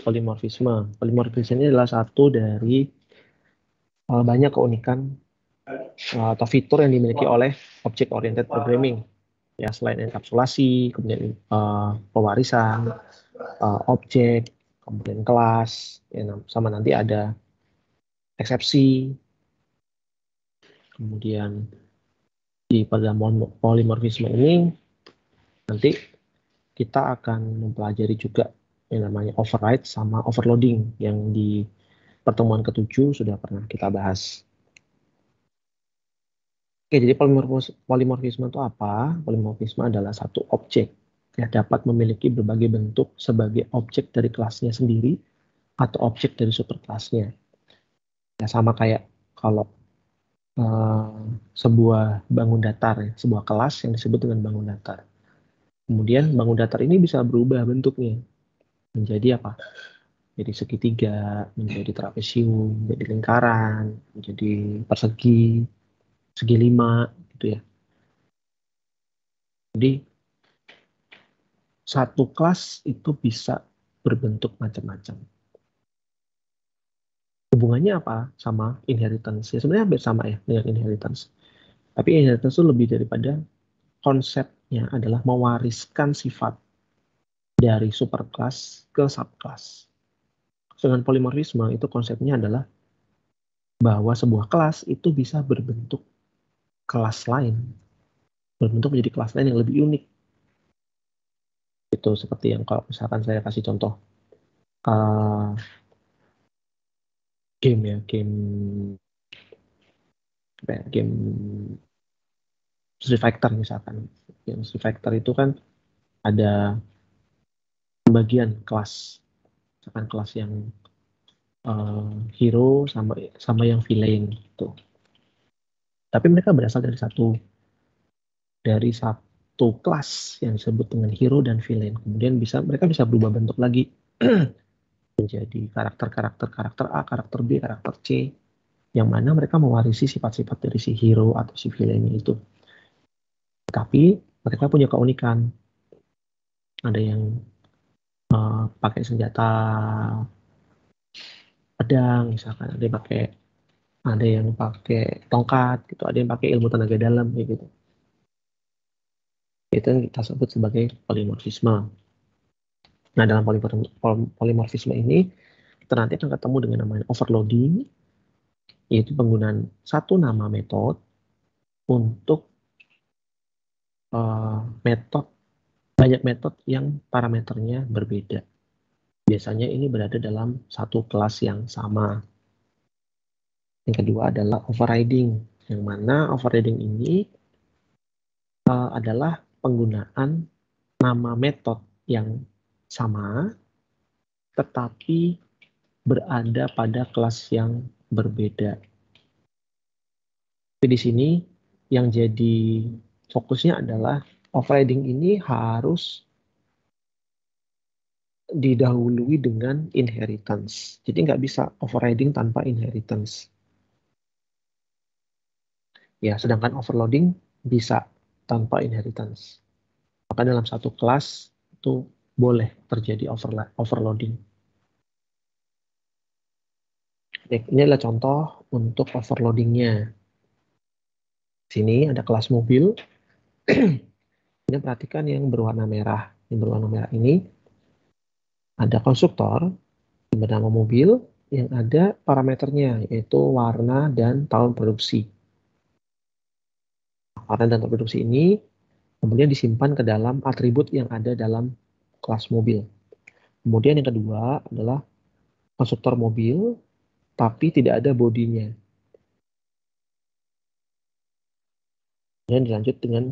polimorfisme. Polimorfisme ini adalah satu dari banyak keunikan atau fitur yang dimiliki oleh object oriented programming. Ya, selain enkapsulasi, kemudian pewarisan, objek, kemudian kelas, ya, sama nanti ada eksepsi. Kemudian pada polimorfisme ini nanti kita akan mempelajari juga yang namanya override sama overloading yang di pertemuan ke-7 sudah pernah kita bahas. Oke, jadi polimorfisme itu apa? Polimorfisme adalah satu objek yang dapat memiliki berbagai bentuk sebagai objek dari kelasnya sendiri atau objek dari superkelasnya. Ya, sama kayak kalau sebuah bangun datar, ya, sebuah kelas yang disebut dengan bangun datar. Kemudian bangun datar ini bisa berubah bentuknya menjadi apa? Jadi segitiga, menjadi trapesium, menjadi lingkaran, menjadi persegi, segi lima, gitu ya. Jadi satu kelas itu bisa berbentuk macam-macam. Hubungannya apa sama inheritance? Ya sebenarnya hampir sama ya dengan inheritance. Tapi inheritance itu lebih daripada konsepnya adalah mewariskan sifat dari superclass ke subclass. Dengan polimorfisme itu konsepnya adalah bahwa sebuah kelas itu bisa berbentuk kelas lain, berbentuk menjadi kelas lain yang lebih unik. Itu seperti yang kalau misalkan saya kasih contoh game ya, game Street Fighter misalkan. Yang Street Fighter itu kan ada pembagian kelas, misalkan kelas yang hero sama yang villain gitu. Tapi mereka berasal dari satu kelas yang disebut dengan hero dan villain. Kemudian mereka bisa berubah bentuk lagi menjadi karakter A, karakter B, karakter C, yang mana mereka mewarisi sifat-sifat dari si hero atau si villain itu. Tapi mereka punya keunikan. Ada yang pakai senjata pedang, misalkan ada yang pakai tongkat, gitu, ada yang pakai ilmu tenaga dalam, kayak gitu. Itu yang kita sebut sebagai polimorfisme. Nah, dalam polimorfisme ini kita nanti akan ketemu dengan namanya overloading, yaitu penggunaan satu nama metode untuk banyak metode yang parameternya berbeda. Biasanya ini berada dalam satu kelas yang sama. Yang kedua adalah overriding, yang mana overriding ini adalah penggunaan nama metode yang sama, tetapi berada pada kelas yang berbeda. Tapi di sini yang jadi fokusnya adalah overriding ini harus didahului dengan inheritance. Jadi nggak bisa overriding tanpa inheritance. Ya, sedangkan overloading bisa tanpa inheritance. Maka dalam satu kelas itu boleh terjadi overloading. Ini adalah contoh untuk overloadingnya. Sini ada kelas mobil. Ini perhatikan yang berwarna merah. Yang berwarna merah ini ada konstruktor yang bernama mobil yang ada parameternya, yaitu warna dan tahun produksi. Warna dan tahun produksi ini kemudian disimpan ke dalam atribut yang ada dalam kelas mobil. Kemudian yang kedua adalah konstruktor mobil, tapi tidak ada bodinya. Dan dilanjut dengan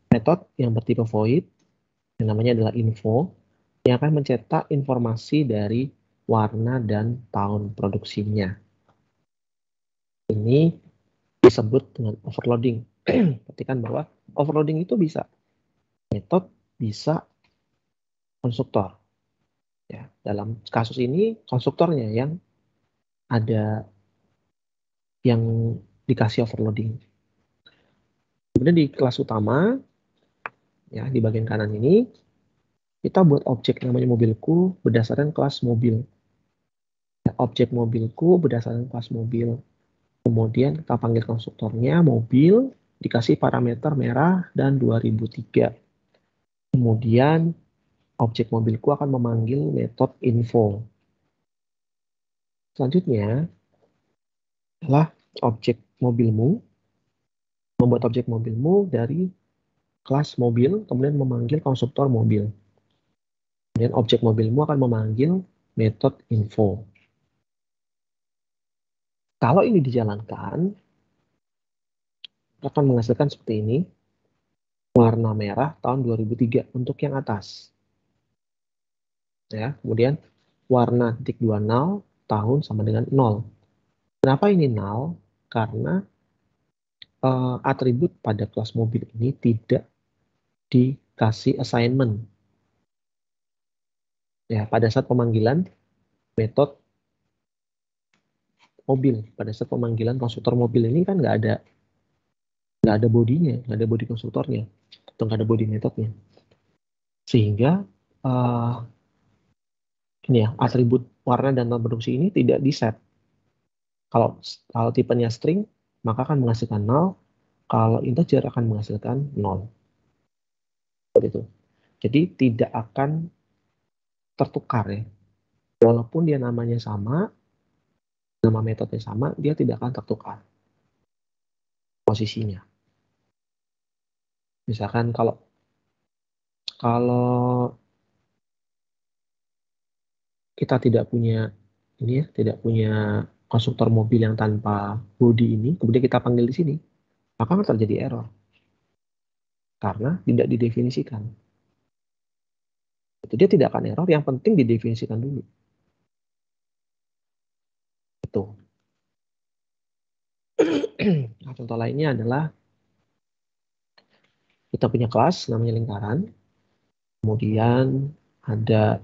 metode yang bertipe void, yang namanya adalah info, yang akan mencetak informasi dari warna dan tahun produksinya. Ini disebut dengan overloading. Perhatikan bahwa overloading itu bisa metode, bisa konstruktor. Ya, dalam kasus ini konstruktornya yang dikasih overloading. Kemudian di kelas utama, ya di bagian kanan ini kita buat objek namanya mobilku berdasarkan kelas mobil. Objek mobilku berdasarkan kelas mobil. Kemudian kita panggil konstruktornya mobil, dikasih parameter merah dan 2003. Kemudian objek mobilku akan memanggil metode info. Selanjutnya adalah objek mobilmu, membuat objek mobilmu dari kelas mobil, kemudian memanggil konstruktor mobil. Kemudian objek mobilmu akan memanggil metode info. Kalau ini dijalankan, akan menghasilkan seperti ini. Warna merah tahun 2003 untuk yang atas. Ya, kemudian warna titik 20 tahun sama dengan 0. Kenapa ini 0? Karena atribut pada kelas mobil ini tidak dikasih assignment. Ya, pada saat pemanggilan metode mobil, pada saat pemanggilan konstruktor mobil ini kan nggak ada bodinya, nggak ada body konstruktornya, atau nggak ada body metodenya. Sehingga ini ya, atribut warna dan tanda produksi ini tidak di-set. Kalau tipenya string, maka akan menghasilkan 0. Kalau integer akan menghasilkan 0. Seperti itu. Jadi tidak akan tertukar ya. Walaupun dia namanya sama, nama metodenya sama, dia tidak akan tertukar posisinya. Misalkan kalau kita tidak punya ini ya, tidak punya konstruktor mobil yang tanpa body ini, kemudian kita panggil di sini, maka akan terjadi error karena tidak didefinisikan. Itu dia tidak akan error, yang penting didefinisikan dulu. Itu. Nah, contoh lainnya adalah kita punya kelas namanya lingkaran, kemudian ada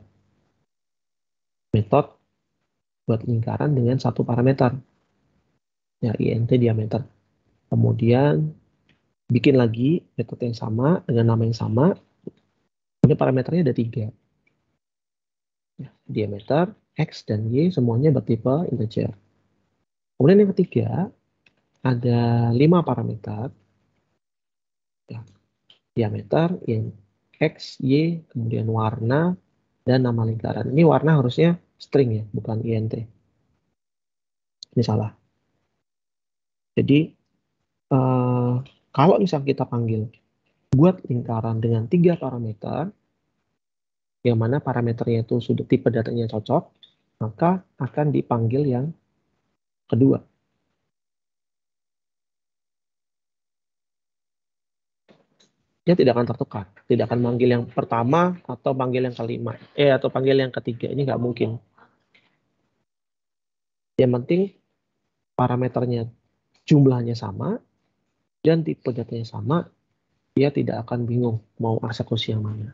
metode buat lingkaran dengan satu parameter, ya int diameter. Kemudian bikin lagi metode yang sama dengan nama yang sama. Ini parameternya ada 3. Ya, diameter, x, dan y semuanya bertipe integer. Kemudian yang ketiga ada 5 parameter, ya, diameter, x, y, kemudian warna, dan nama lingkaran. Ini warna harusnya string ya, bukan int. Ini salah. Jadi kalau misalnya kita panggil buat lingkaran dengan 3 parameter, yang mana parameternya itu sudah tipe datanya cocok, maka akan dipanggil yang kedua. Dia tidak akan tertukar, tidak akan manggil yang pertama atau panggil yang kelima, atau panggil yang ketiga, ini nggak mungkin. Yang penting parameternya jumlahnya sama dan tipe datanya sama, dia tidak akan bingung mau eksekusi yang mana.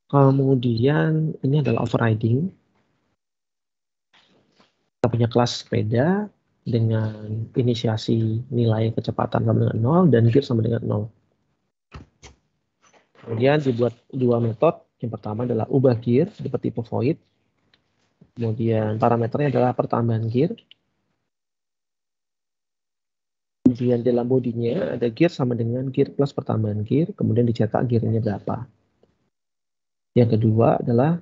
Kemudian ini adalah overriding. Kita punya kelas sepeda dengan inisiasi nilai kecepatan sama dengan 0 dan gear sama dengan 0. Kemudian dibuat 2 metode. Yang pertama adalah ubah gear bertipe void. Kemudian parameternya adalah pertambahan gear. Kemudian dalam bodinya ada gear sama dengan gear plus pertambahan gear. Kemudian dicetak gearnya berapa. Yang kedua adalah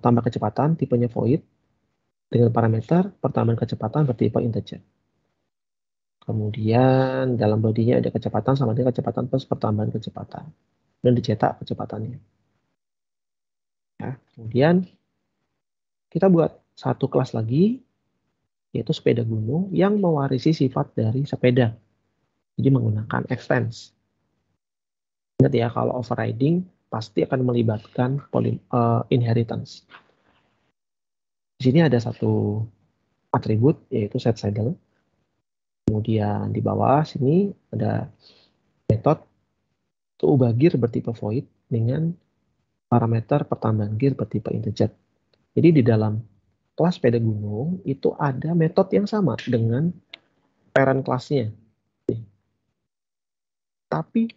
tambah kecepatan tipenya void dengan parameter pertambahan kecepatan bertipe integer. Kemudian dalam bodinya ada kecepatan sama dengan kecepatan plus pertambahan kecepatan. Dan dicetak kecepatannya. Ya, kemudian kita buat satu kelas lagi, yaitu sepeda gunung yang mewarisi sifat dari sepeda. Jadi menggunakan extends. Ingat ya, kalau overriding pasti akan melibatkan inheritance. Di sini ada satu atribut, yaitu set saddle. Kemudian di bawah sini ada metode ubah gear bertipe void dengan parameter pertambahan gear bertipe integer. Jadi di dalam kelas sepeda gunung itu ada metode yang sama dengan parent kelasnya. Tapi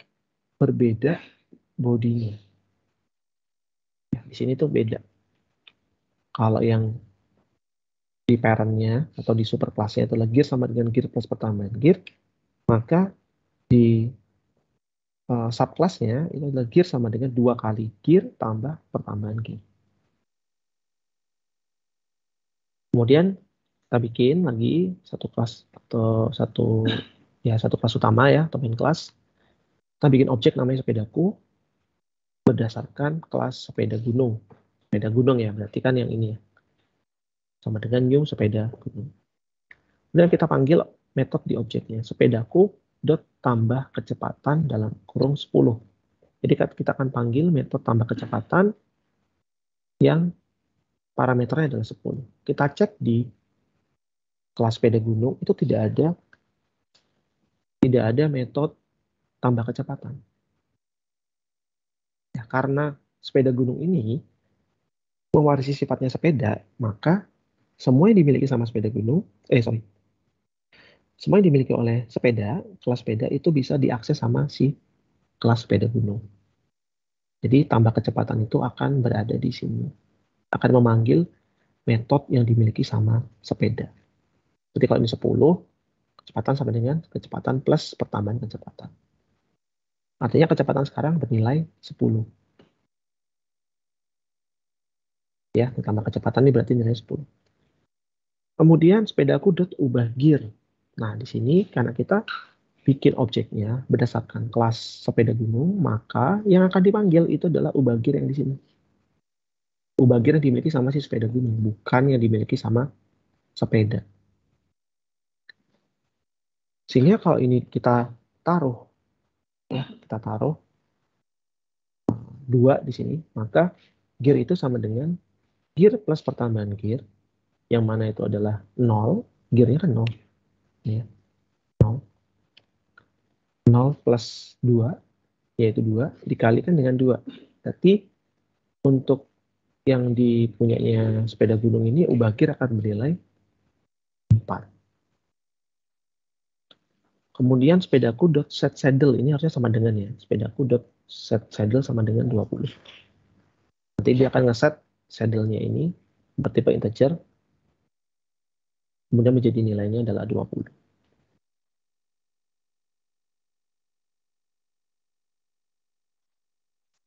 berbeda bodinya. Ya, di sini tuh beda. Kalau yang di parentnya atau di superclassnya itu gear sama dengan gear plus pertambahan gear, maka di subclassnya itu adalah gear sama dengan 2 kali gear tambah pertambahan gear. Kemudian kita bikin lagi satu kelas atau satu kelas utama ya atau main kelas. Kita bikin objek namanya sepedaku berdasarkan kelas sepeda gunung. Sepeda gunung ya, berarti kan yang ini ya. Sama dengan new sepeda gunung. Kemudian kita panggil metode di objeknya. Sepedaku dot tambah kecepatan dalam kurung 10. Jadi kita akan panggil metode tambah kecepatan yang parameternya adalah 10. Kita cek di kelas sepeda gunung itu tidak ada metode tambah kecepatan. Ya, karena sepeda gunung ini mewarisi sifatnya sepeda, maka semua yang dimiliki sama sepeda gunung, semua yang dimiliki oleh sepeda, kelas sepeda itu bisa diakses sama si kelas sepeda gunung. Jadi tambah kecepatan itu akan berada di sini. Akan memanggil metode yang dimiliki sama sepeda. Jadi kalau ini 10, kecepatan sama dengan kecepatan plus pertambahan kecepatan. Artinya kecepatan sekarang bernilai 10. Ya, ditambah kecepatan ini berarti nilai 10. Kemudian sepedaku ubah gear. Nah, di sini karena kita bikin objeknya berdasarkan kelas sepeda gunung, maka yang akan dipanggil itu adalah ubah gear yang di sini. Ubah gear yang dimiliki sama si sepeda gunung, bukan yang dimiliki sama sepeda. Sehingga kalau ini kita taruh 2 di sini, maka gear itu sama dengan gear plus pertambahan gear, yang mana itu adalah 0, gearnya kan 0. Ya. 0 plus 2, yaitu 2, dikalikan dengan 2. Berarti untuk yang dipunyainya sepeda gunung ini, ubah gear akan bernilai 4. Kemudian sepedaku set saddle, ini harusnya sama dengan ya. Sepedaku set saddle sama dengan 20. Nanti dia akan ngeset saddle-nya ini bertipe integer, kemudian menjadi nilainya adalah 20.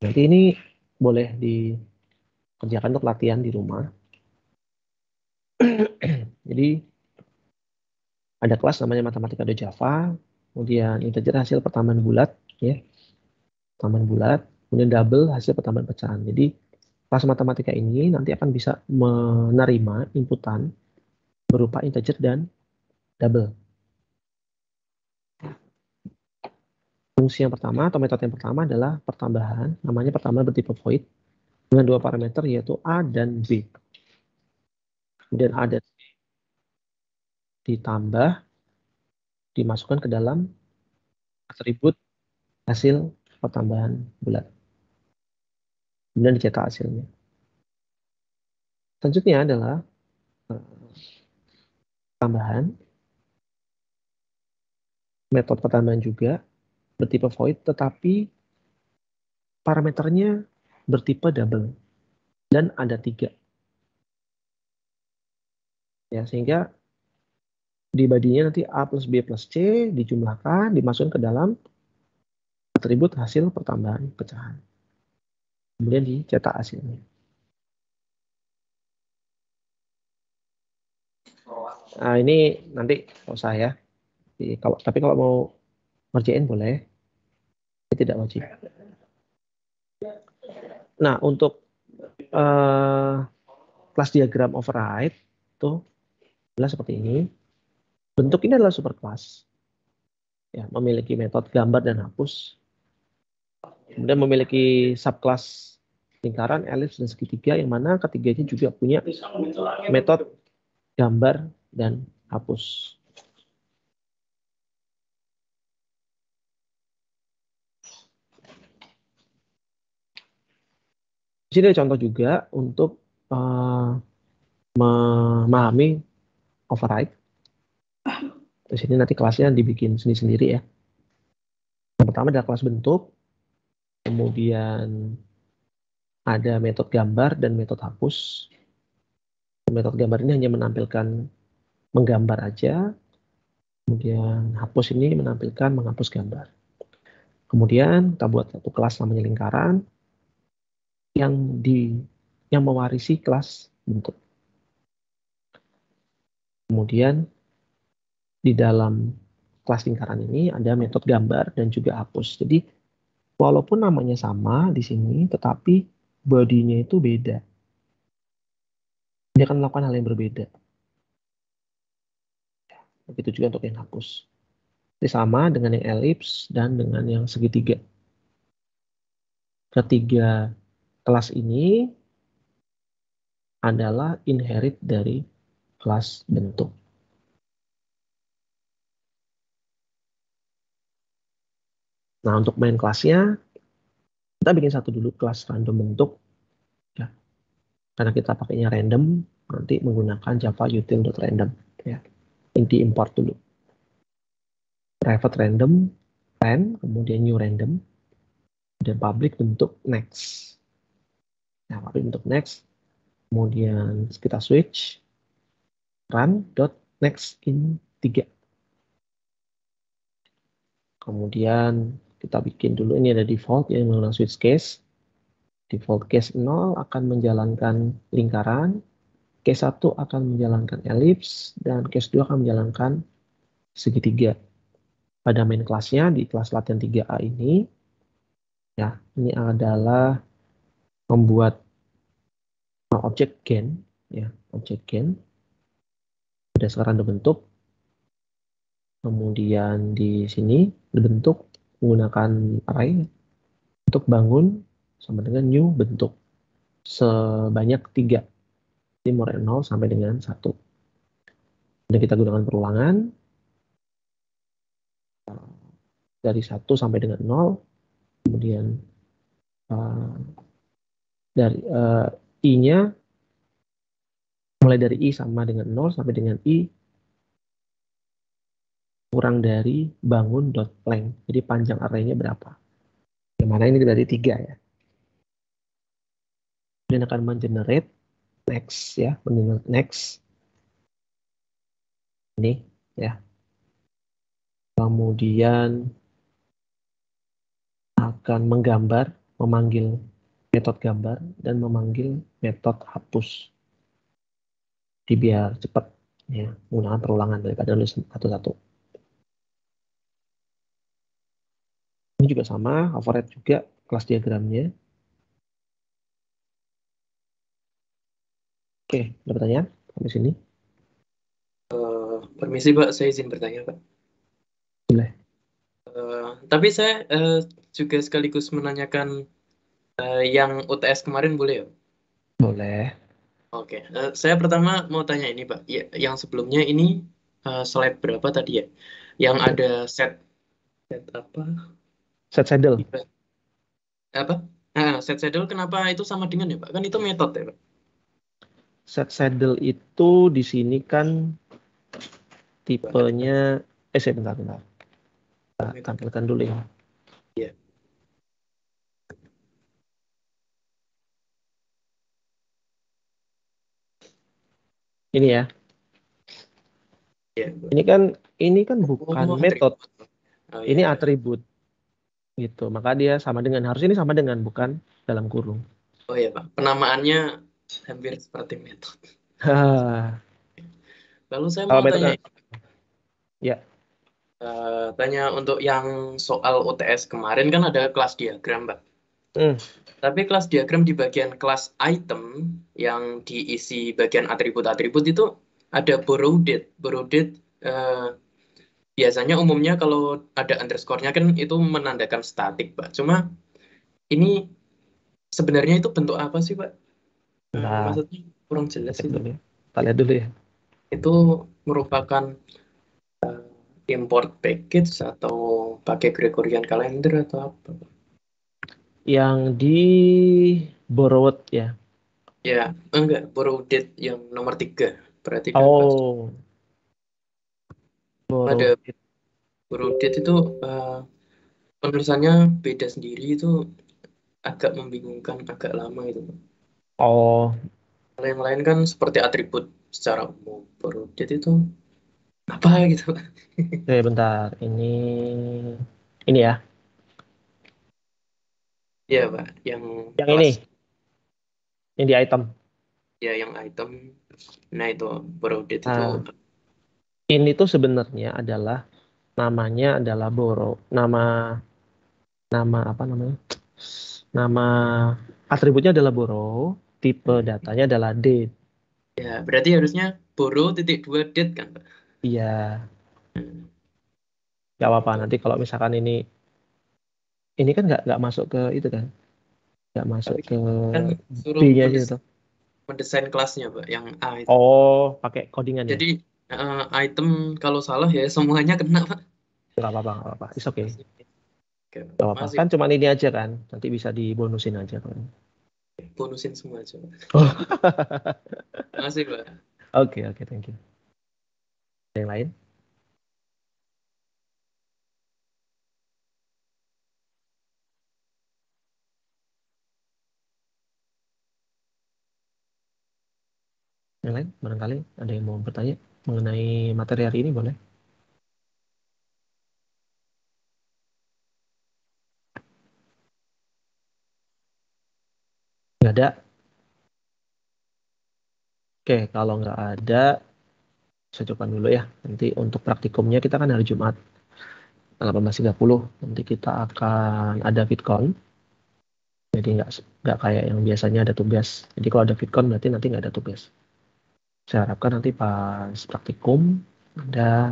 Nanti ini boleh dikerjakan untuk latihan di rumah. Jadi ada kelas namanya matematika do Java, kemudian integer hasil pertambahan bulat, ya, pertambahan bulat, kemudian double hasil pertambahan pecahan. Jadi kelas matematika ini nanti akan bisa menerima inputan berupa integer dan double. Fungsi yang pertama atau metode yang pertama adalah pertambahan, namanya pertambahan bertipe void dengan 2 parameter yaitu A dan B. Kemudian A dan B ditambah, dimasukkan ke dalam atribut hasil pertambahan bulat. Kemudian dicetak hasilnya. Selanjutnya adalah tambahan, metode pertambahan juga bertipe void, tetapi parameternya bertipe double dan ada 3. Ya, sehingga di badinya nanti A plus B plus C dijumlahkan, dimasukkan ke dalam atribut hasil pertambahan pecahan. Kemudian dicetak hasilnya. Nah, ini nanti kalau saya, tapi kalau mau ngerjain boleh, tidak wajib. Nah, untuk kelas diagram override itu adalah seperti ini. Bentuk ini adalah superclass. Ya, memiliki metode gambar dan hapus. Kemudian memiliki subclass lingkaran, elips, dan segitiga, yang mana ketiganya juga punya metode gambar dan hapus. Di sini ada contoh juga untuk memahami override. Di sini nanti kelasnya dibikin sendiri-sendiri ya. Yang pertama adalah kelas bentuk. Kemudian ada metode gambar dan metode hapus. Metode gambar ini hanya menampilkan menggambar aja. Kemudian hapus ini menampilkan menghapus gambar. Kemudian kita buat satu kelas namanya lingkaran yang mewarisi kelas bentuk. Kemudian di dalam kelas lingkaran ini ada metode gambar dan juga hapus. Jadi walaupun namanya sama di sini, tetapi bodinya itu beda. Dia akan melakukan hal yang berbeda. Begitu juga untuk yang hapus. Ini sama dengan yang elips dan dengan yang segitiga. Ketiga kelas ini adalah inherit dari kelas bentuk. Nah, untuk main kelasnya, kita bikin satu dulu kelas random bentuk. Ya. Karena kita pakainya random, nanti menggunakan java util.random. Ya. Inti import dulu. Private random, pen, kemudian new random, dan public bentuk next. Nah, public bentuk next, kemudian kita switch, run.next in 3. Kemudian kita bikin dulu, ini ada default yang menggunakan switch case. Default case 0 akan menjalankan lingkaran, case 1 akan menjalankan elips, dan case 2 akan menjalankan segitiga. Pada main kelasnya, di kelas latihan 3A ini, ya, ini adalah membuat objek gain, ya, objek gain berdasarkan bentuk. Kemudian di sini dibentuk menggunakan array untuk bangun sama dengan new bentuk sebanyak 3. Jadi mulai 0 sampai dengan 1. Dan kita gunakan perulangan dari 1 sampai dengan 0. Kemudian dari I-nya mulai dari I sama dengan 0 sampai dengan I kurang dari bangun.length. Jadi panjang array-nya berapa? Yang mana ini dari 3 ya. Dan akan mengenerate next ya, mengenerate next. Ini ya. Kemudian akan menggambar, memanggil metode gambar dan memanggil metode hapus. Jadi biar cepat ya, menggunakan perulangan daripada nulis satu-satu. Ini juga sama, override juga kelas diagramnya. Oke, ada pertanyaan sampai sini? Permisi Pak, saya izin bertanya Pak. Boleh. Tapi saya juga sekaligus menanyakan yang UTS kemarin boleh ya? Boleh. Oke, saya pertama mau tanya ini Pak. Ya, yang sebelumnya ini slide berapa tadi ya? Yang ada set apa? Set saddle. Apa? Set saddle kenapa itu sama dengan ya Pak? Kan itu metode ya Pak? Set saddle itu di sini kan tipenya, saya bentar. Kita tampilkan dulu ya. Iya. Ini ya. Iya. Ini kan bukan metode. Oh, ini iya. atribut. Gitu. Maka dia sama dengan, harusnya ini sama dengan, bukan dalam kurung. Oh iya Pak, penamaannya hampir seperti metode. Lalu saya mau tanya, ya. Tanya untuk yang soal UTS kemarin kan ada kelas diagram, Pak. Tapi kelas diagram di bagian kelas item yang diisi bagian atribut-atribut itu ada borrow date. Borrow date biasanya umumnya kalau ada underscore-nya kan itu menandakan statik, Pak. Cuma ini sebenarnya itu bentuk apa sih, Pak? Maksudnya kurang jelas itu. Kita lihat dulu ya. Itu merupakan import package atau pakai Gregorian calendar atau apa? Yang di borrowed ya. Ya, enggak, borrow date yang nomor 3. Berarti kan ada borrow date itu penulisannya beda sendiri itu agak membingungkan, agak lama itu. Oh, Kalau yang lain kan seperti atribut secara umum. Borrowed itu apa gitu. oke, bentar. Ini ya. Iya, Pak. Yang Yang ini, kelas yang di item. ya yang item. Nah, itu borrowed itu Nah, ini tuh sebenarnya adalah namanya adalah borrow. Nama apa namanya? Nama atributnya adalah borrow, tipe datanya adalah date. ya berarti harusnya borrow titik 2 date kan, Pak? Iya, Hmm, nggak apa-apa. itu Nanti kalau misalkan ini kan nggak masuk ke itu kan, nggak masuk tapi ke kan suruh B-nya aja tuh. mendesain kelasnya, Pak, yang A itu. Oh, pakai codingan ya? Jadi item kalau salah ya semuanya kena, Pak. Nggak apa-apa, nggak apa-apa. It's okay. Oke, Nggak apa-apa. masih Kan cuma ini aja kan. Nanti bisa dibonusin aja kan. bonusin semua aja, Pak. Oh. Masih, Pak. Oke, oke, thank you. Ada yang lain? Yang lain? Barangkali ada yang mau bertanya mengenai materi hari ini, boleh? Nggak ada? Oke, kalau nggak ada, saya cukupkan dulu ya. Nanti untuk praktikumnya kita kan hari Jumat 18.30. Nanti kita akan ada VidCon. Jadi nggak kayak yang biasanya ada tugas. Jadi kalau ada VidCon berarti nanti nggak ada tugas. Saya harapkan nanti pas praktikum Anda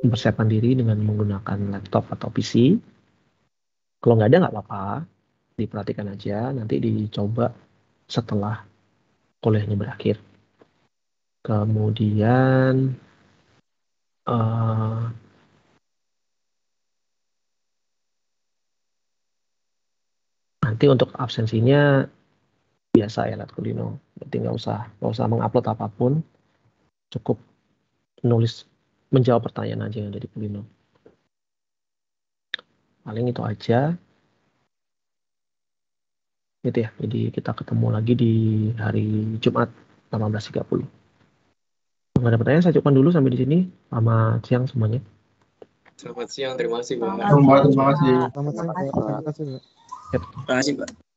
mempersiapkan diri dengan menggunakan laptop atau PC. Kalau nggak ada nggak apa-apa, diperhatikan aja. Nanti dicoba setelah kuliahnya berakhir. Kemudian eh, nanti untuk absensinya biasa ya Lat Kulino. Berarti nggak usah mengupload apapun, cukup nulis menjawab pertanyaan aja yang ada di Kulino. Paling itu aja. Gitu ya. Jadi kita ketemu lagi di hari Jumat 18.30. Nggak ada pertanyaan, saya cukupkan dulu sampai di sini. Selamat siang semuanya. Selamat siang, terima kasih, Pak. Terima kasih. Selamat siang, Pak. Terima kasih, Pak. Terima kasih, Pak.